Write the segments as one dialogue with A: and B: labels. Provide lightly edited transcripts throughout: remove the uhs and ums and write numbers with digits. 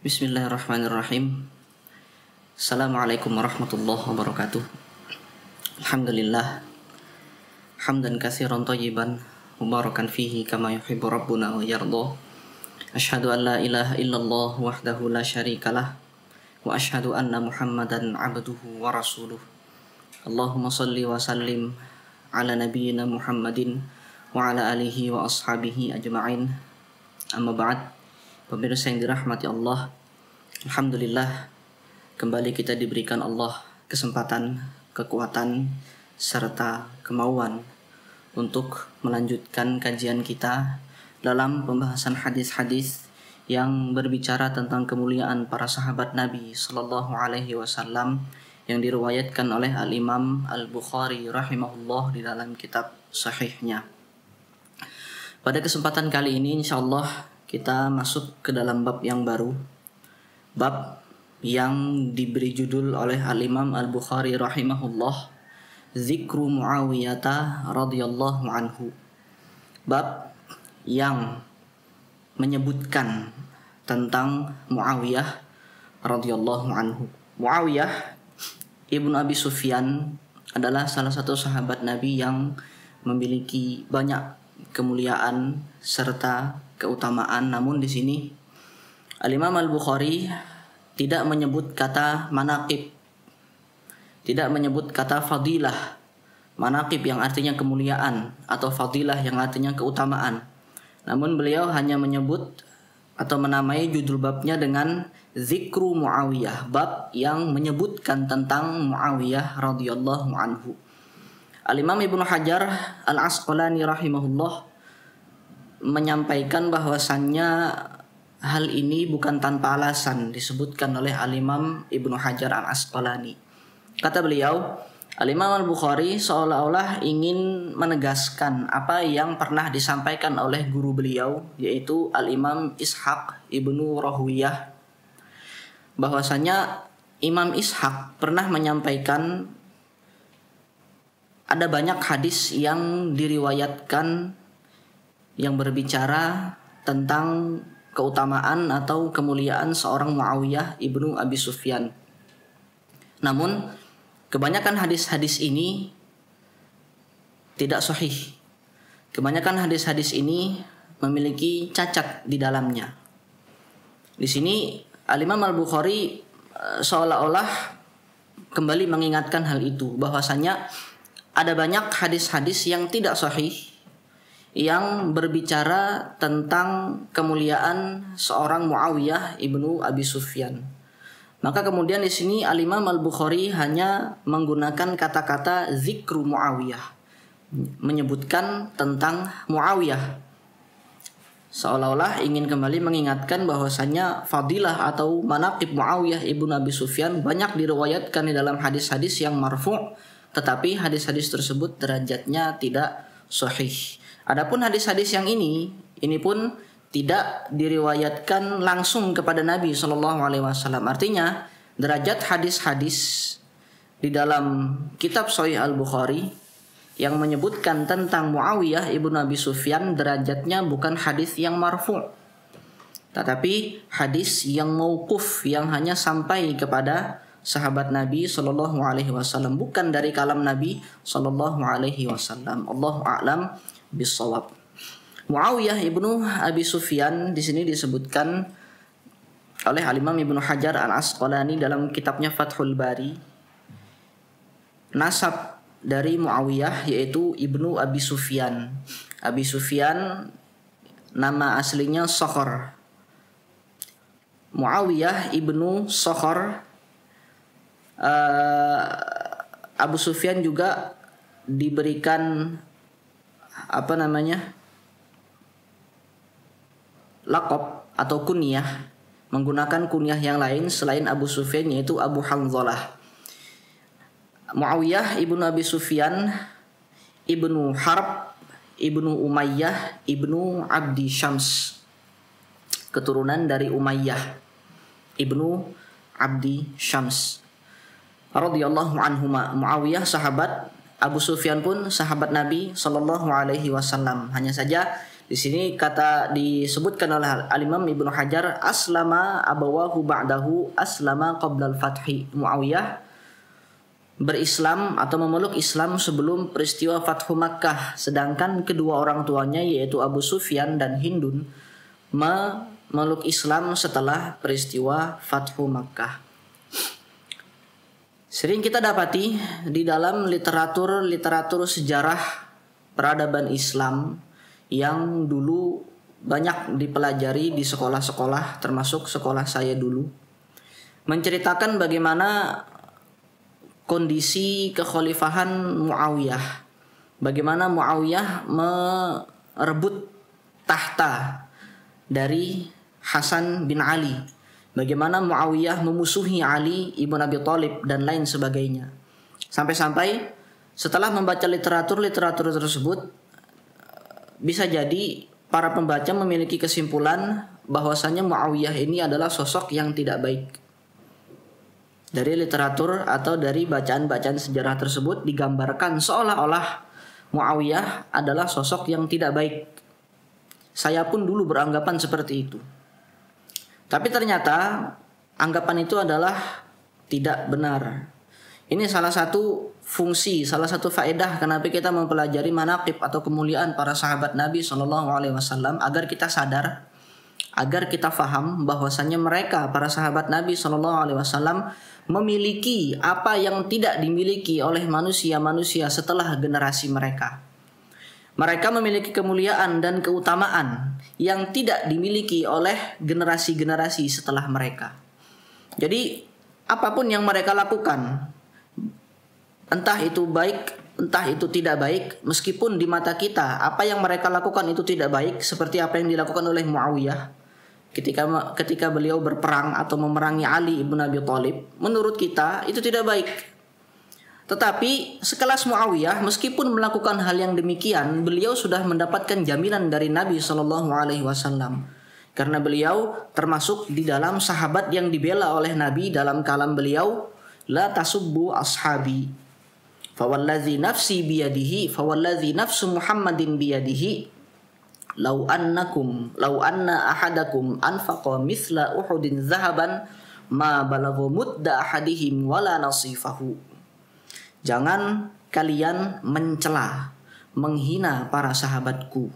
A: Bismillahirrahmanirrahim. Assalamualaikum warahmatullahi wabarakatuh. Alhamdulillah. Hamdan katsiran thayyiban mubarakan fihi kama yuhibbu rabbuna wa yarda. Asyhadu an la ilaha illallah wahdahu la syarikalah wa asyhadu anna Muhammadan abduhu wa rasuluh. Allahumma shalli wa sallim ala nabiyyina Muhammadin wa ala alihi wa ashabihi ajma'in. Amma ba'd. Pemirsa yang dirahmati Allah, alhamdulillah kembali kita diberikan Allah kesempatan, kekuatan, serta kemauan untuk melanjutkan kajian kita dalam pembahasan hadis-hadis yang berbicara tentang kemuliaan para sahabat Nabi Sallallahu Alaihi Wasallam yang diriwayatkan oleh Al-Imam Al-Bukhari rahimahullah di dalam kitab sahihnya. Pada kesempatan kali ini insyaallah kita masuk ke dalam bab yang baru, bab yang diberi judul oleh Al-Imam Al-Bukhari rahimahullah, Zikru Muawiyah radhiyallahu anhu. Bab yang menyebutkan tentang Muawiyah radhiyallahu anhu. Muawiyah ibnu Abi Sufyan adalah salah satu sahabat Nabi yang memiliki banyak kemuliaan serta keutamaan. Namun di sini Al-Imam Al-Bukhari tidak menyebut kata manaqib, tidak menyebut kata fadilah. Manaqib yang artinya kemuliaan atau fadilah yang artinya keutamaan. Namun beliau hanya menyebut atau menamai judul babnya dengan Zikru Muawiyah, bab yang menyebutkan tentang Muawiyah radhiyallahu anhu. Al-Imam Ibnu Hajar Al-Asqalani rahimahullah menyampaikan bahwasannya hal ini bukan tanpa alasan disebutkan oleh Al-Imam Ibnu Hajar Al-Asqalani. Kata beliau, Al-Imam Al-Bukhari seolah-olah ingin menegaskan apa yang pernah disampaikan oleh guru beliau, yaitu Al-Imam Ishaq Ibnu Rahwiyah, bahwasanya Imam Ishaq pernah menyampaikan ada banyak hadis yang diriwayatkan yang berbicara tentang keutamaan atau kemuliaan seorang Muawiyah ibnu Abi Sufyan. Namun kebanyakan hadis-hadis ini tidak sahih. Kebanyakan hadis-hadis ini memiliki cacat di dalamnya. Di sini Al-Imam Al-Bukhari seolah-olah kembali mengingatkan hal itu, bahwasanya ada banyak hadis-hadis yang tidak sahih yang berbicara tentang kemuliaan seorang Muawiyah ibnu Abi Sufyan. Maka kemudian di sini Al-Imam Al-Bukhari hanya menggunakan kata-kata zikru Muawiyah, menyebutkan tentang Muawiyah, seolah-olah ingin kembali mengingatkan bahwasanya fadilah atau manaqib Muawiyah ibnu Abi Sufyan banyak diriwayatkan di dalam hadis-hadis yang marfu', tetapi hadis-hadis tersebut derajatnya tidak sahih. Adapun hadis-hadis yang ini pun tidak diriwayatkan langsung kepada Nabi Shallallahu Alaihi Wasallam. Artinya derajat hadis-hadis di dalam kitab Sahih Al-Bukhari yang menyebutkan tentang Muawiyah ibnu Abi Sufyan derajatnya bukan hadis yang marfu', tetapi hadis yang mauquf yang hanya sampai kepada sahabat Nabi Shallallahu Alaihi Wasallam, bukan dari kalam Nabi Shallallahu Alaihi Wasallam. Allahu a'lam bisawab. Muawiyah ibnu Abi Sufyan di sini disebutkan oleh Al-Imam Ibnu Hajar Al-Asqalani dalam kitabnya Fathul Bari. Nasab dari Muawiyah yaitu ibnu Abi Sufyan. Abi Sufyan nama aslinya Sakhar. Muawiyah ibnu Sakhar. Abu Sufyan juga diberikan laqab atau kunyah, menggunakan kunyah yang lain selain Abu Sufyan, yaitu Abu Hanzalah. Muawiyah ibnu Abi Sufyan ibnu Harb ibnu Umayyah ibnu Abdi Syams, keturunan dari Umayyah ibnu Abdi Syams radhiyallahu anhuma. Muawiyah sahabat, Abu Sufyan pun sahabat Nabi Sallallahu Alaihi Wasallam. Hanya saja Di sini disebutkan oleh Al-Imam Ibnu Hajar, aslama abawahu ba'dahu aslama qabla al-fathi. Muawiyah berislam atau memeluk Islam sebelum peristiwa Fathu Makkah, sedangkan kedua orang tuanya yaitu Abu Sufyan dan Hindun memeluk Islam setelah peristiwa Fathu Makkah. Sering kita dapati di dalam literatur sejarah peradaban Islam yang dulu banyak dipelajari di sekolah-sekolah, termasuk sekolah saya dulu, menceritakan bagaimana kondisi kekhalifahan Muawiyah. Bagaimana Muawiyah merebut tahta dari Hasan bin Ali. Bagaimana Muawiyah memusuhi Ali ibn Abi Thalib dan lain sebagainya. Sampai-sampai setelah membaca literatur tersebut, bisa jadi para pembaca memiliki kesimpulan bahwasanya Muawiyah ini adalah sosok yang tidak baik. Dari literatur atau dari bacaan-bacaan sejarah tersebut digambarkan seolah-olah Muawiyah adalah sosok yang tidak baik. Saya pun dulu beranggapan seperti itu. Tapi ternyata anggapan itu adalah tidak benar. Ini salah satu fungsi, salah satu faedah kenapa kita mempelajari manaqib atau kemuliaan para sahabat Nabi SAW, agar kita sadar, agar kita faham bahwasannya mereka para sahabat Nabi SAW memiliki apa yang tidak dimiliki oleh manusia-manusia setelah generasi mereka. Mereka memiliki kemuliaan dan keutamaan yang tidak dimiliki oleh generasi-generasi setelah mereka. Jadi apapun yang mereka lakukan, entah itu baik, entah itu tidak baik, meskipun di mata kita apa yang mereka lakukan itu tidak baik, seperti apa yang dilakukan oleh Muawiyah ketika beliau berperang atau memerangi Ali ibn Abi Thalib, menurut kita itu tidak baik. Tetapi sekelas Muawiyah, meskipun melakukan hal yang demikian, beliau sudah mendapatkan jaminan dari Nabi SAW, karena beliau termasuk di dalam sahabat yang dibela oleh Nabi dalam kalam beliau, la tasubbu ashabi, fawalladzi nafsi biyadihi, fawalladzi nafsu Muhammadin biyadihi, Lau anna ahadakum anfaqa mithla Uhudin zahaban ma balagha mudda ahadihim wala nasifahu. Jangan kalian mencela, menghina para sahabatku.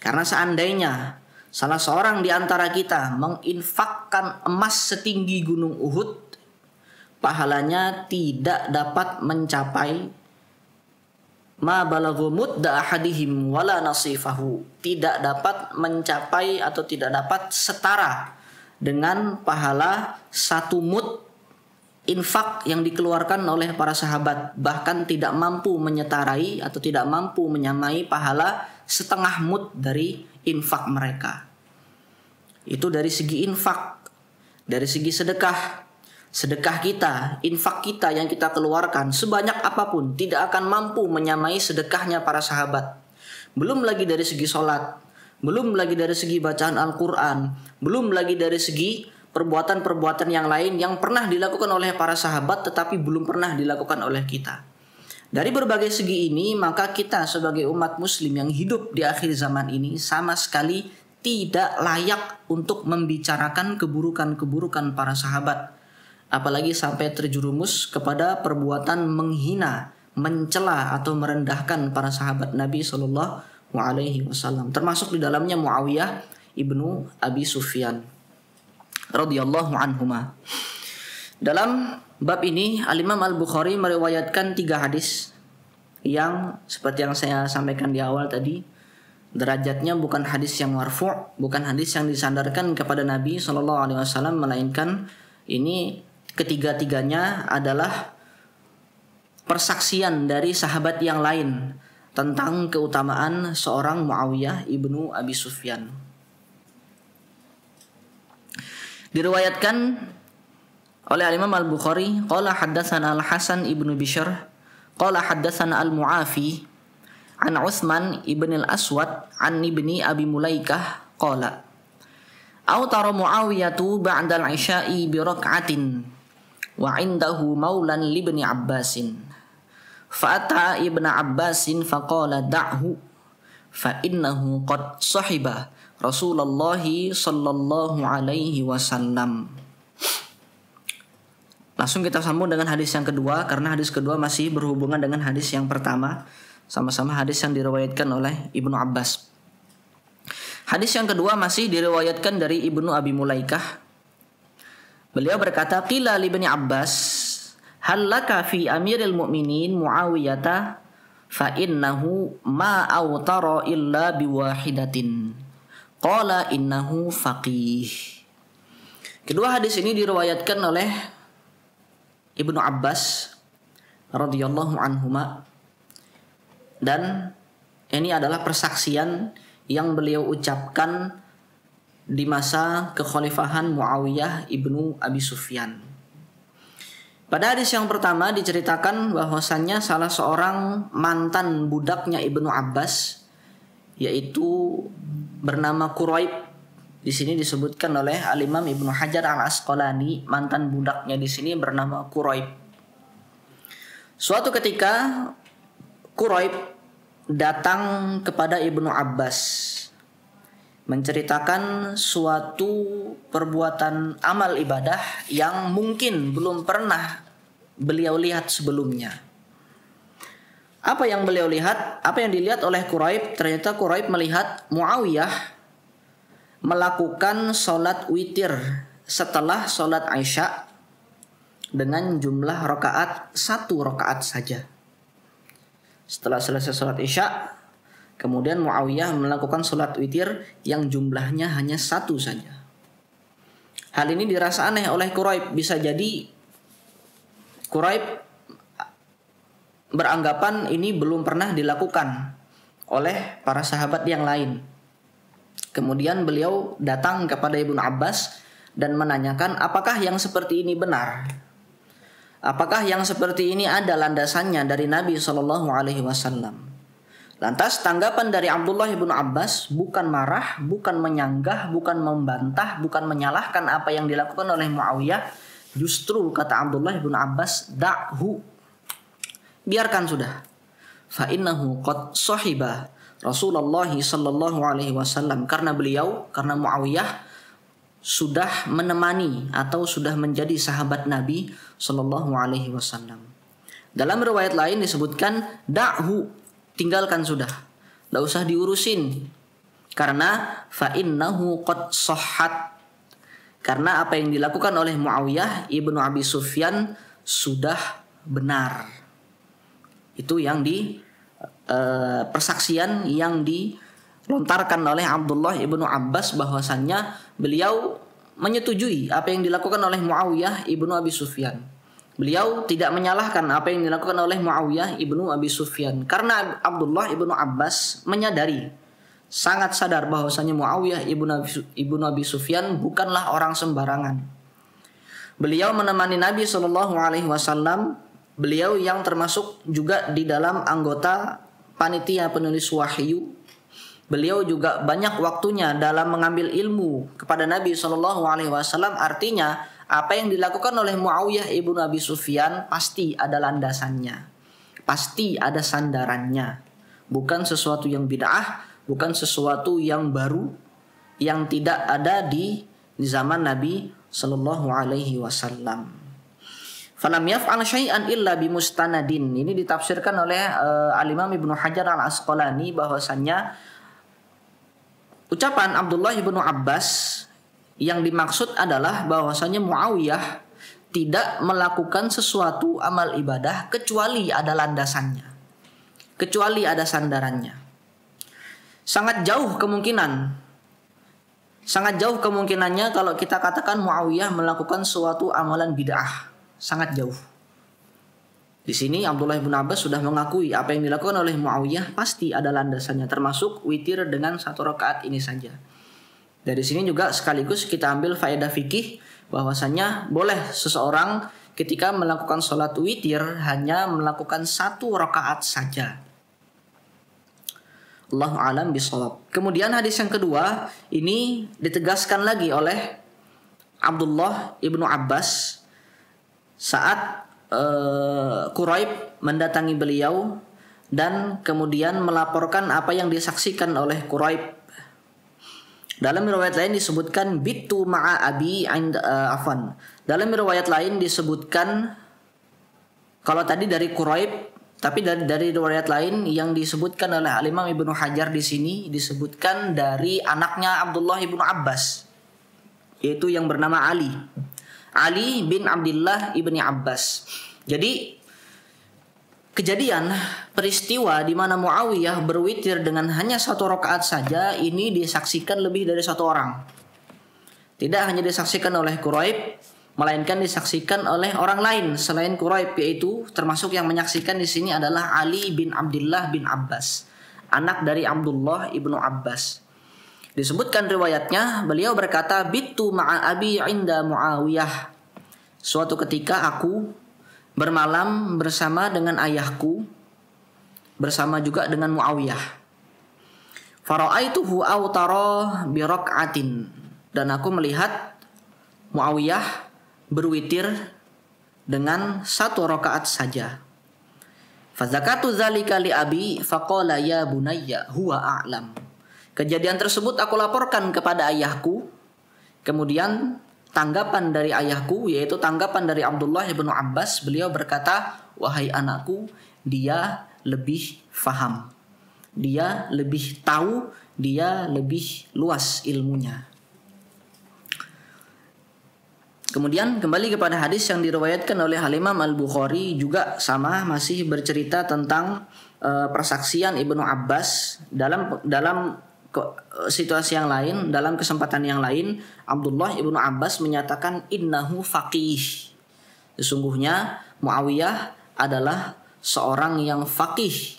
A: Karena seandainya salah seorang di antara kita menginfakkan emas setinggi gunung Uhud, pahalanya tidak dapat mencapai ma balagha mudda ahadihim wala nasifahu, tidak dapat mencapai atau tidak dapat setara dengan pahala satu mud infak yang dikeluarkan oleh para sahabat, bahkan tidak mampu menyetarai atau tidak mampu menyamai pahala setengah mud dari infak mereka. Itu dari segi infak. Dari segi sedekah kita, infak kita yang kita keluarkan sebanyak apapun tidak akan mampu menyamai sedekahnya para sahabat. Belum lagi dari segi sholat, belum lagi dari segi bacaan Al-Quran, belum lagi dari segi perbuatan-perbuatan yang lain yang pernah dilakukan oleh para sahabat tetapi belum pernah dilakukan oleh kita. Dari berbagai segi ini, maka kita sebagai umat muslim yang hidup di akhir zaman ini sama sekali tidak layak untuk membicarakan keburukan-keburukan para sahabat, apalagi sampai terjerumus kepada perbuatan menghina, mencela atau merendahkan para sahabat Nabi SAW, termasuk di dalamnya Muawiyah ibnu Abi Sufyan radhiyallahu anhuma. Dalam bab ini Al-Imam Al-Bukhari meriwayatkan 3 hadis yang seperti yang saya sampaikan di awal tadi, derajatnya bukan hadis yang marfu', bukan hadis yang disandarkan kepada Nabi SAW, melainkan ini ketiga-tiganya adalah persaksian dari sahabat yang lain tentang keutamaan seorang Muawiyah ibnu Abi Sufyan. Diriwayatkan oleh Imam Al-Bukhari, qala haddatsana Al-Hasan ibnu Bishr, qala haddatsana Al-Mu'afi an Utsman ibn Al-Aswad an ibni Abi Mulaikah qala autara Muawiyatu ba'da al-isya'i bi rak'atin wa 'indahu maulan li ibni Abbasin fa'ata ibn Abbasin faqala da'hu fa innahu qad sahiba Rasulullah sallallahu alaihi wasallam. Langsung kita sambung dengan hadis yang kedua, karena hadis kedua masih berhubungan dengan hadis yang pertama, sama-sama hadis yang diriwayatkan oleh Ibnu Abbas. Hadis yang kedua masih diriwayatkan dari Ibnu Abi Mulaikah. Beliau berkata, qila li Ibnu Abbas, hal laka fi amiril mu'minin Muawiyata fa innahu ma awtara illa biwahidatin. Qala innahu faqih. Kedua hadis ini diriwayatkan oleh Ibnu Abbas radhiyallahu anhuma, dan ini adalah persaksian yang beliau ucapkan di masa kekhalifahan Muawiyah ibnu Abi Sufyan. Pada hadis yang pertama diceritakan bahwasannya salah seorang mantan budaknya Ibnu Abbas, yaitu bernama Quraib. Di sini disebutkan oleh Al-Imam Ibnu Hajar Al-Asqalani, mantan budaknya di sini bernama Quraib. Suatu ketika Quraib datang kepada Ibnu Abbas menceritakan suatu perbuatan amal ibadah yang mungkin belum pernah beliau lihat sebelumnya. Apa yang beliau lihat? Apa yang dilihat oleh Quraib? Ternyata Quraib melihat Muawiyah melakukan sholat witir setelah sholat Isya dengan jumlah rakaat 1 rakaat saja. Setelah selesai sholat Isya, kemudian Muawiyah melakukan sholat witir yang jumlahnya hanya 1 saja. Hal ini dirasa aneh oleh Quraib. Bisa jadi Quraib beranggapan ini belum pernah dilakukan oleh para sahabat yang lain. Kemudian beliau datang kepada Ibnu Abbas dan menanyakan, apakah yang seperti ini benar? Apakah yang seperti ini ada landasannya dari Nabi Shallallahu Alaihi Wasallam? Lantas tanggapan dari Abdullah ibnu Abbas bukan marah, bukan menyanggah, bukan membantah, bukan menyalahkan apa yang dilakukan oleh Muawiyah. Justru kata Abdullah ibnu Abbas, da'hu, biarkan sudah. Fa innahu qad sahiba Rasulullah sallallahu alaihi wasallam, karena Muawiyah sudah menemani atau sudah menjadi sahabat Nabi sallallahu alaihi wasallam. Dalam riwayat lain disebutkan da'hu, tinggalkan sudah, enggak usah diurusin, karena fa innahu qad sahhat, karena apa yang dilakukan oleh Muawiyah ibnu Abi Sufyan sudah benar. Itu yang persaksian yang dilontarkan oleh Abdullah ibnu Abbas, bahwasannya beliau menyetujui apa yang dilakukan oleh Muawiyah ibnu Abi Sufyan. Beliau tidak menyalahkan apa yang dilakukan oleh Muawiyah ibnu Abi Sufyan, karena Abdullah ibnu Abbas menyadari, sangat sadar bahwasanya Muawiyah ibnu Abi Sufyan bukanlah orang sembarangan. Beliau menemani Nabi Shallallahu Alaihi Wasallam. Beliau yang termasuk juga di dalam anggota panitia penulis wahyu. Beliau juga banyak waktunya dalam mengambil ilmu kepada Nabi Shallallahu Alaihi Wasallam. Artinya apa yang dilakukan oleh Muawiyah ibnu Abi Sufyan pasti ada landasannya, pasti ada sandarannya. Bukan sesuatu yang bid'ah, bukan sesuatu yang baru, yang tidak ada di zaman Nabi Shallallahu Alaihi Wasallam. Falam yaf'al syai'an illa bimustanadin. Ini ditafsirkan oleh Al-Imam Ibnu Hajar Al-Asqalani, bahwasannya ucapan Abdullah ibnu Abbas yang dimaksud adalah bahwasannya Muawiyah tidak melakukan sesuatu amal ibadah kecuali ada landasannya, kecuali ada sandarannya. Sangat jauh kemungkinannya kalau kita katakan Muawiyah melakukan suatu amalan bid'ah. Sangat jauh. Di sini Abdullah bin Abbas sudah mengakui apa yang dilakukan oleh Muawiyah pasti ada landasannya, termasuk witir dengan 1 rakaat ini saja. Dari sini juga sekaligus kita ambil faedah fikih bahwasanya boleh seseorang ketika melakukan sholat witir hanya melakukan 1 rakaat saja. Allahu a'lam bishawab. Kemudian hadis yang kedua ini ditegaskan lagi oleh Abdullah ibnu Abbas saat Quraib mendatangi beliau dan kemudian melaporkan apa yang disaksikan oleh Quraib. Dalam riwayat lain disebutkan bitu ma'a abi afwan. Dalam riwayat lain disebutkan, kalau tadi dari Quraib, tapi dari riwayat lain yang disebutkan oleh Al-Imam Ibnu Hajar di sini disebutkan dari anaknya Abdullah ibnu Abbas, yaitu yang bernama Ali. Ali bin Abdullah ibni Abbas. Jadi kejadian peristiwa di mana Muawiyah berwitir dengan hanya 1 rakaat saja ini disaksikan lebih dari 1 orang. Tidak hanya disaksikan oleh Quraib, melainkan disaksikan oleh orang lain selain Quraib, yaitu termasuk yang menyaksikan di sini adalah Ali bin Abdullah bin Abbas, anak dari Abdullah ibnu Abbas. Disebutkan riwayatnya, beliau berkata, bitu ma'a abi inda Muawiyah. Suatu ketika aku bermalam bersama dengan ayahku, bersama juga dengan Muawiyah. Fara'aituhu awtara bi rak'atin, dan aku melihat Muawiyah berwitir dengan 1 rakaat saja. Fazakatu dzalika li abi faqala ya bunayya huwa a'lam. Kejadian tersebut aku laporkan kepada ayahku. Kemudian tanggapan dari ayahku, yaitu tanggapan dari Abdullah bin Abbas, beliau berkata, wahai anakku, dia lebih faham, dia lebih tahu, dia lebih luas ilmunya. Kemudian kembali kepada hadis yang diriwayatkan oleh Al-Imam Al-Bukhari, juga sama, masih bercerita tentang persaksian Ibnu Abbas. Dalam situasi yang lain, dalam kesempatan yang lain, Abdullah ibnu Abbas menyatakan innahu faqih. Sesungguhnya Muawiyah adalah seorang yang faqih.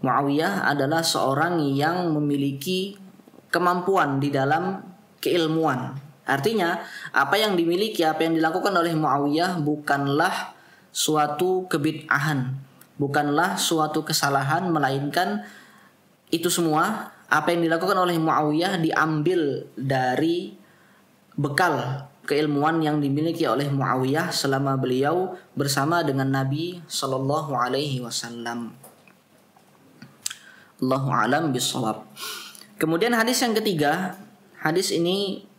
A: Muawiyah adalah seorang yang memiliki kemampuan di dalam keilmuan. Artinya, apa yang dimiliki, apa yang dilakukan oleh Muawiyah bukanlah suatu kebid'ahan, bukanlah suatu kesalahan, melainkan itu semua apa yang dilakukan oleh Muawiyah diambil dari bekal keilmuan yang dimiliki oleh Muawiyah selama beliau bersama dengan Nabi Sallallahu Alaihi Wasallam. Allahu a'lam bishawab. Kemudian hadis yang ketiga, hadis ini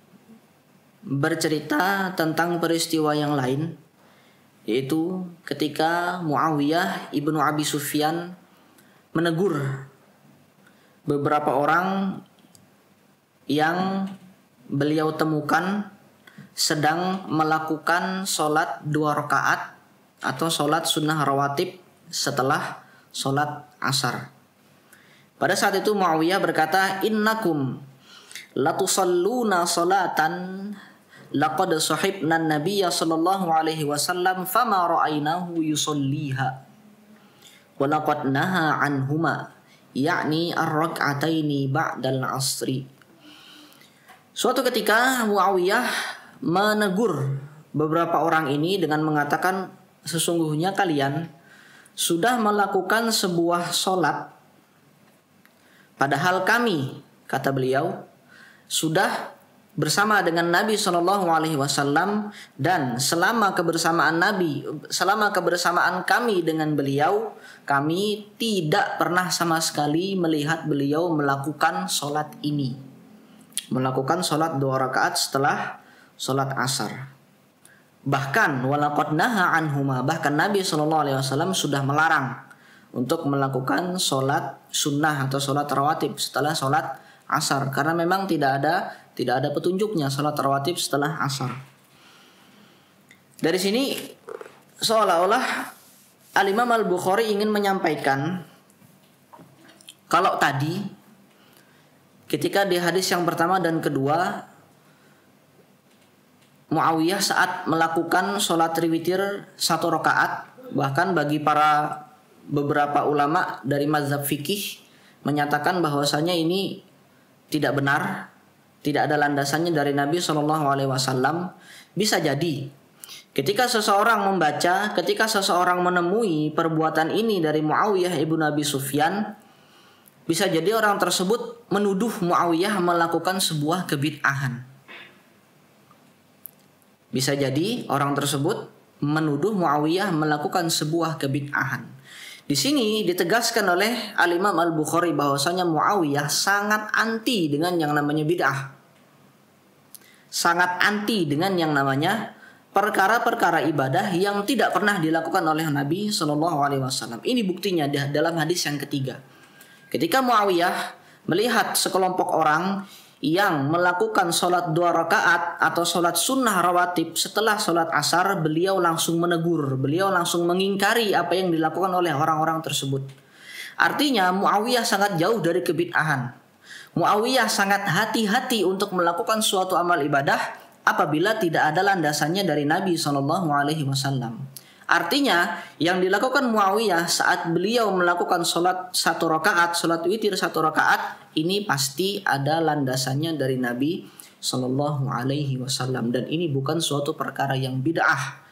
A: bercerita tentang peristiwa yang lain, yaitu ketika Muawiyah ibnu Abi Sufyan menegur beberapa orang yang beliau temukan sedang melakukan sholat 2 rakaat atau sholat sunnah rawatib setelah sholat asar. Pada saat itu Muawiyah berkata, innakum latusalluna salatan laqad sahibna nabiyya sallallahu alaihi wasallam fama ra'ainahu yusalliha wa laqad naha anhuma, yakni ar-rak'ataini ba'dal asri. Suatu ketika Muawiyah menegur beberapa orang ini dengan mengatakan, sesungguhnya kalian sudah melakukan sebuah sholat, padahal kami, kata beliau, sudah bersama dengan Nabi Shallallahu Alaihi Wasallam, dan selama kebersamaan Nabi, selama kebersamaan kami dengan beliau, kami tidak pernah sama sekali melihat beliau melakukan sholat ini, melakukan sholat 2 rakaat setelah sholat asar. Bahkan walaqad naha anhuma, bahkan Nabi Shallallahu Alaihi Wasallam sudah melarang untuk melakukan sholat sunnah atau sholat rawatib setelah sholat asar, karena memang tidak ada petunjuknya sholat rawatib setelah asar. Dari sini seolah-olah Al-Imam Al-Bukhari ingin menyampaikan, kalau tadi ketika di hadis yang pertama dan kedua Muawiyah saat melakukan sholat witir 1 rakaat, bahkan bagi para beberapa ulama dari mazhab fikih menyatakan bahwasanya ini tidak benar, tidak ada landasannya dari Nabi Shallallahu Alaihi Wasallam. Bisa jadi ketika seseorang membaca, ketika seseorang menemui perbuatan ini dari Muawiyah ibnu Abi Sufyan, bisa jadi orang tersebut menuduh Muawiyah melakukan sebuah kebid'ahan. Bisa jadi orang tersebut menuduh Muawiyah melakukan sebuah kebid'ahan. Di sini ditegaskan oleh Al-Imam Al-Bukhari bahwasanya Muawiyah sangat anti dengan yang namanya bid'ah. Sangat anti dengan yang namanya perkara-perkara ibadah yang tidak pernah dilakukan oleh Nabi Shallallahu Alaihi Wasallam. Ini buktinya dalam hadis yang ketiga. Ketika Muawiyah melihat sekelompok orang yang melakukan sholat 2 rakaat atau sholat sunnah rawatib setelah sholat asar, beliau langsung menegur, beliau langsung mengingkari apa yang dilakukan oleh orang-orang tersebut. Artinya Muawiyah sangat jauh dari kebid'ahan. Muawiyah sangat hati-hati untuk melakukan suatu amal ibadah apabila tidak ada landasannya dari Nabi SAW. Artinya yang dilakukan Muawiyah saat beliau melakukan sholat 1 rakaat, sholat witir 1 rakaat, ini pasti ada landasannya dari Nabi Shallallahu Alaihi Wasallam, dan ini bukan suatu perkara yang bid'ah.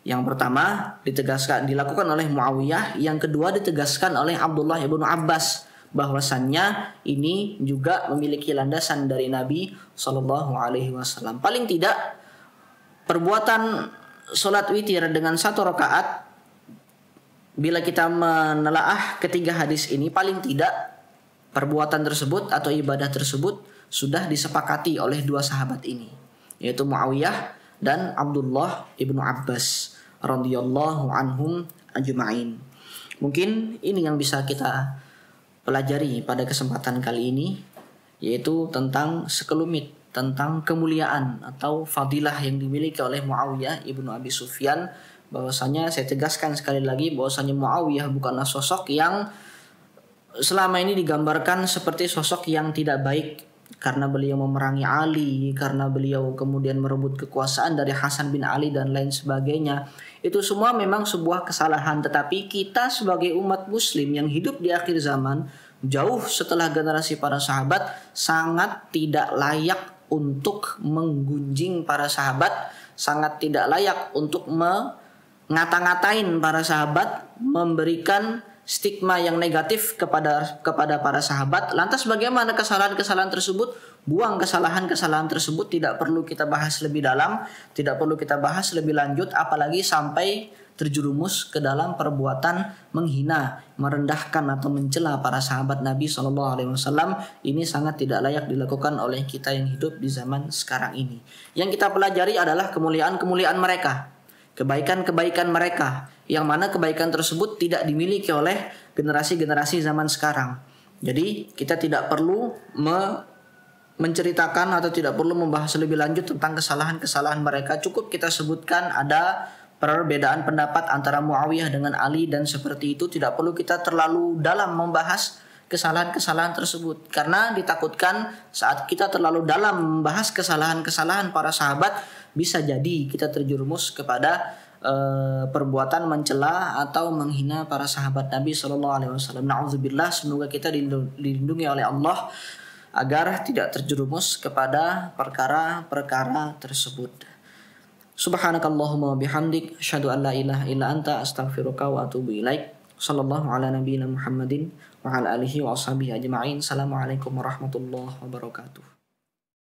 A: Yang pertama dilakukan oleh Muawiyah, yang kedua ditegaskan oleh Abdullah ibnu Abbas bahwasannya ini juga memiliki landasan dari Nabi Shallallahu Alaihi Wasallam. Paling tidak perbuatan sholat witir dengan 1 rakaat, bila kita menelaah ketiga hadis ini, paling tidak perbuatan tersebut atau ibadah tersebut sudah disepakati oleh 2 sahabat ini, yaitu Muawiyah dan Abdullah ibnu Abbas radhiyallahu anhum ajma'in. Mungkin ini yang bisa kita pelajari pada kesempatan kali ini, yaitu tentang sekelumit tentang kemuliaan atau fadilah yang dimiliki oleh Muawiyah ibnu Abi Sufyan. Bahwasanya saya tegaskan sekali lagi bahwasanya Muawiyah bukanlah sosok yang selama ini digambarkan seperti sosok yang tidak baik karena beliau memerangi Ali, karena beliau kemudian merebut kekuasaan dari Hasan bin Ali dan lain sebagainya. Itu semua memang sebuah kesalahan, tetapi kita sebagai umat muslim yang hidup di akhir zaman, jauh setelah generasi para sahabat, sangat tidak layak untuk menggunjing para sahabat, sangat tidak layak untuk ngata-ngatain para sahabat, memberikan stigma yang negatif kepada para sahabat. Lantas bagaimana kesalahan-kesalahan tersebut? Buang kesalahan-kesalahan tersebut, tidak perlu kita bahas lebih dalam, tidak perlu kita bahas lebih lanjut, apalagi sampai terjerumus ke dalam perbuatan menghina, merendahkan atau mencela para sahabat Nabi SAW. Ini sangat tidak layak dilakukan oleh kita yang hidup di zaman sekarang ini. Yang kita pelajari adalah kemuliaan-kemuliaan mereka, kebaikan-kebaikan mereka, yang mana kebaikan tersebut tidak dimiliki oleh generasi-generasi zaman sekarang. Jadi kita tidak perlu menceritakan atau tidak perlu membahas lebih lanjut tentang kesalahan-kesalahan mereka. Cukup kita sebutkan ada perbedaan pendapat antara Muawiyah dengan Ali, dan seperti itu tidak perlu kita terlalu dalam membahas kesalahan-kesalahan tersebut, karena ditakutkan saat kita terlalu dalam membahas kesalahan-kesalahan para sahabat, bisa jadi kita terjerumus kepada perbuatan mencela atau menghina para sahabat Nabi SAW. Na'udzubillah, semoga kita dilindungi oleh Allah agar tidak terjerumus kepada perkara-perkara tersebut. Subhanakallahumma bihamdik, asyhadu an la ilaha illa anta, astaghfiruka wa atubu ilaik. Sallallahu ala nabiyyina Muhammadin wa ala alihi wa ashabihi ajma'in. Assalamualaikum warahmatullahi wabarakatuh.